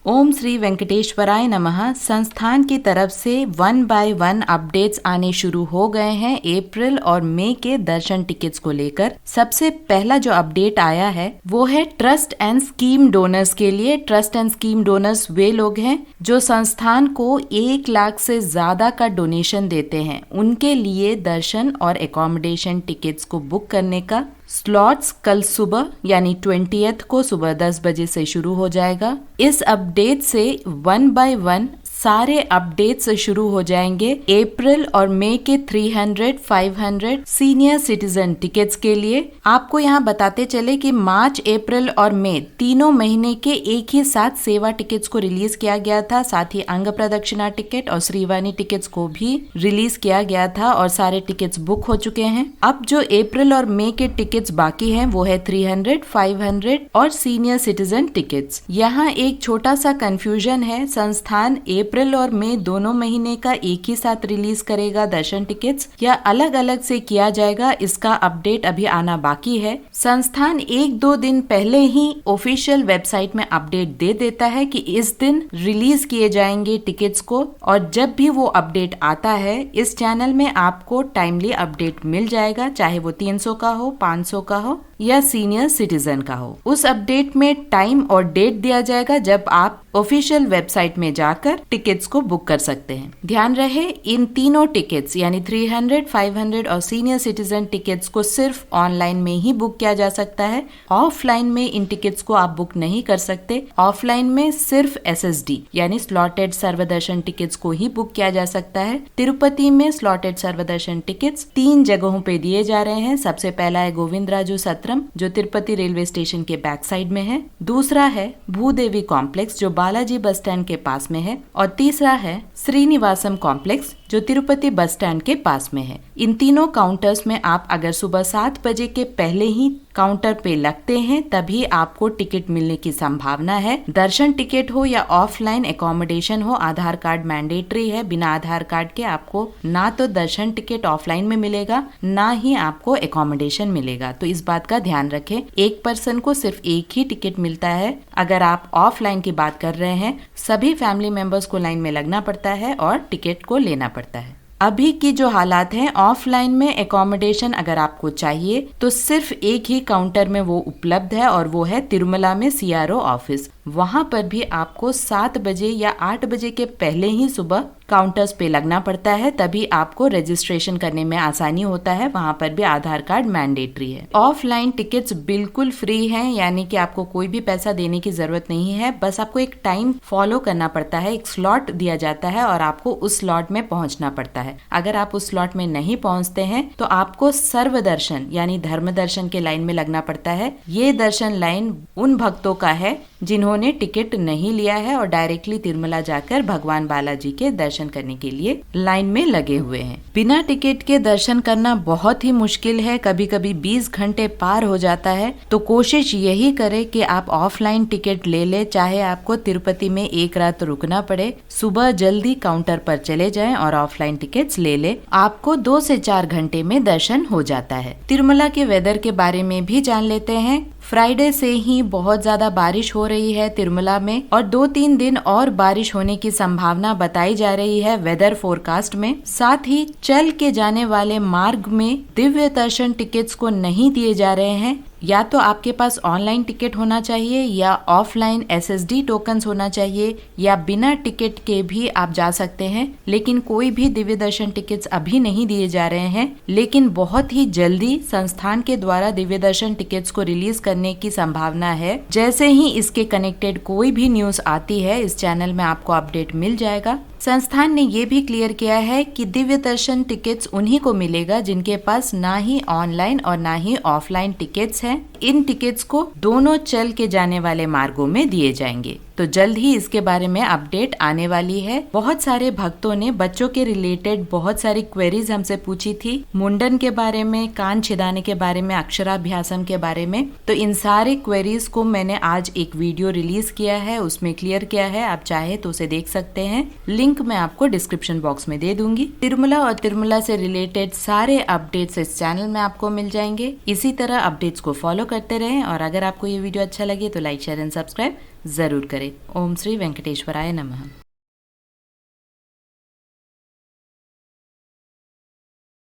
ओम श्री वेंकटेश्वराय नमः। संस्थान की तरफ से 1 बाय 1 अपडेट्स आने शुरू हो गए हैं अप्रैल और मई के दर्शन टिकट्स को लेकर। सबसे पहला जो अपडेट आया है वो है ट्रस्ट एंड स्कीम डोनर्स के लिए। ट्रस्ट एंड स्कीम डोनर्स वे लोग हैं जो संस्थान को 1 लाख से ज्यादा का डोनेशन देते हैं। उनके लिए दर्शन और एकोमोडेशन टिकट्स को बुक करने का स्लॉट्स कल सुबह यानी 20th को सुबह 10 बजे से शुरू हो जाएगा। इस अपडेट से 1 बाय 1 सारे अपडेट्स शुरू हो जाएंगे अप्रैल और मई के 300, 500 सीनियर सिटीजन टिकट्स के लिए। आपको यहाँ बताते चले कि मार्च, अप्रैल और मई तीनों महीने के एक ही साथ सेवा टिकट्स को रिलीज किया गया था। साथ ही अंग प्रदक्षिणा टिकट और श्रीवाणी टिकट्स को भी रिलीज किया गया था और सारे टिकट्स बुक हो चुके हैं। अब जो अप्रैल और मई के टिकट्स बाकी हैं वो है 300, 500 और सीनियर सिटीजन टिकट्स। यहाँ एक छोटा सा कंफ्यूजन है। संस्थान अप्रैल और मई दोनों महीने का एक ही साथ रिलीज करेगा दर्शन टिकट्स या अलग अलग से किया जाएगा, इसका अपडेट अभी आना बाकी है। संस्थान 1-2 दिन पहले ही ऑफिशियल वेबसाइट में अपडेट दे देता है कि इस दिन रिलीज किए जाएंगे टिकट्स को, और जब भी वो अपडेट आता है इस चैनल में आपको टाइमली अपडेट मिल जाएगा, चाहे वो 300 का हो, 500 का हो या सीनियर सिटीजन का हो। उस अपडेट में टाइम और डेट दिया जाएगा जब आप ऑफिशियल वेबसाइट में जाकर टिकट्स को बुक कर सकते हैं। ध्यान रहे, इन तीनों टिकट्स यानी 300, 500 और सीनियर सिटीजन टिकट्स को सिर्फ ऑनलाइन में ही बुक किया जा सकता है। ऑफलाइन में इन टिकट्स को आप बुक नहीं कर सकते। ऑफलाइन में सिर्फ SSD यानी स्लॉटेड सर्वदर्शन टिकट्स को ही बुक किया जा सकता है। तिरुपति में स्लॉटेड सर्वदर्शन टिकट्स 3 जगहों पे दिए जा रहे हैं। सबसे पहला है गोविंदराजू सत्रम जो तिरुपति रेलवे स्टेशन के बैक साइड में है। दूसरा है भूदेवी कॉम्प्लेक्स जो बालाजी बस स्टैंड के पास में है, और तीसरा है श्रीनिवासम कॉम्प्लेक्स जो तिरुपति बस स्टैंड के पास में है। इन तीनों काउंटर्स में आप अगर सुबह 7 बजे के पहले ही काउंटर पे लगते हैं तभी आपको टिकट मिलने की संभावना है। दर्शन टिकट हो या ऑफलाइन एकोमोडेशन हो, आधार कार्ड मैंडेटरी है। बिना आधार कार्ड के आपको ना तो दर्शन टिकट ऑफलाइन में मिलेगा ना ही आपको एकोमोडेशन मिलेगा, तो इस बात का ध्यान रखें। एक पर्सन को सिर्फ एक ही टिकट मिलता है। अगर आप ऑफलाइन की बात कर रहे हैं सभी फैमिली मेंबर्स को लाइन में लगना पड़ता है और टिकट को लेना पड़ता है। अभी की जो हालात हैं, ऑफलाइन में एकोमोडेशन अगर आपको चाहिए तो सिर्फ एक ही काउंटर में वो उपलब्ध है और वो है तिरुमला में CRO ऑफिस। वहां पर भी आपको 7 बजे या 8 बजे के पहले ही सुबह काउंटर्स पे लगना पड़ता है, तभी आपको रजिस्ट्रेशन करने में आसानी होता है। वहां पर भी आधार कार्ड मैंडेटरी है। ऑफलाइन टिकट्स बिल्कुल फ्री हैं, यानी कि आपको कोई भी पैसा देने की जरूरत नहीं है। बस आपको एक टाइम फॉलो करना पड़ता है, एक स्लॉट दिया जाता है और आपको उस स्लॉट में पहुंचना पड़ता है। अगर आप उस स्लॉट में नहीं पहुंचते हैं तो आपको सर्व दर्शन यानी धर्म दर्शन के लाइन में लगना पड़ता है। ये दर्शन लाइन उन भक्तों का है जिन्होंने टिकट नहीं लिया है और डायरेक्टली तिरुमला जाकर भगवान बालाजी के दर्शन करने के लिए लाइन में लगे हुए हैं। बिना टिकट के दर्शन करना बहुत ही मुश्किल है, कभी कभी 20 घंटे पार हो जाता है। तो कोशिश यही करें कि आप ऑफलाइन टिकट ले ले, चाहे आपको तिरुपति में एक रात रुकना पड़े। सुबह जल्दी काउंटर पर चले जाएं और ऑफलाइन टिकट्स ले ले। आपको 2 से 4 घंटे में दर्शन हो जाता है। तिरुमला के वेदर के बारे में भी जान लेते हैं। फ्राइडे से ही बहुत ज्यादा बारिश हो रही है तिरुमला में और 2-3 दिन और बारिश होने की संभावना बताई जा रही है वेदर फोरकास्ट में। साथ ही चल के जाने वाले मार्ग में दिव्य दर्शन टिकट्स को नहीं दिए जा रहे हैं। या तो आपके पास ऑनलाइन टिकट होना चाहिए या ऑफलाइन SSD टोकन्स होना चाहिए, या बिना टिकट के भी आप जा सकते हैं। लेकिन कोई भी दिव्य दर्शन टिकट्स अभी नहीं दिए जा रहे हैं, लेकिन बहुत ही जल्दी संस्थान के द्वारा दिव्य दर्शन टिकट्स को रिलीज करने की संभावना है। जैसे ही इसके कनेक्टेड कोई भी न्यूज आती है इस चैनल में आपको अपडेट मिल जाएगा। संस्थान ने ये भी क्लियर किया है कि दिव्य दर्शन टिकट्स उन्हीं को मिलेगा जिनके पास ना ही ऑनलाइन और ना ही ऑफलाइन टिकट्स हैं। इन टिकट्स को दोनों चल के जाने वाले मार्गों में दिए जाएंगे। तो जल्द ही इसके बारे में अपडेट आने वाली है। बहुत सारे भक्तों ने बच्चों के रिलेटेड बहुत सारी क्वेरीज हमसे पूछी थी, मुंडन के बारे में, कान छिदाने के बारे में, अक्षराभ्यासम के बारे में। तो इन सारे क्वेरीज को मैंने आज एक वीडियो रिलीज किया है, उसमें क्लियर किया है। आप चाहे तो उसे देख सकते हैं, लिंक मैं आपको डिस्क्रिप्शन बॉक्स में दे दूंगी। तिरुमला और तिरुमला से रिलेटेड सारे अपडेट्स इस चैनल में आपको मिल जाएंगे। इसी तरह अपडेट्स को फॉलो करते रहें और अगर आपको ये वीडियो अच्छा लगे तो लाइक, शेयर एंड सब्सक्राइब ज़रूर करें। ओम श्री वेंकटेश्वराय नमः।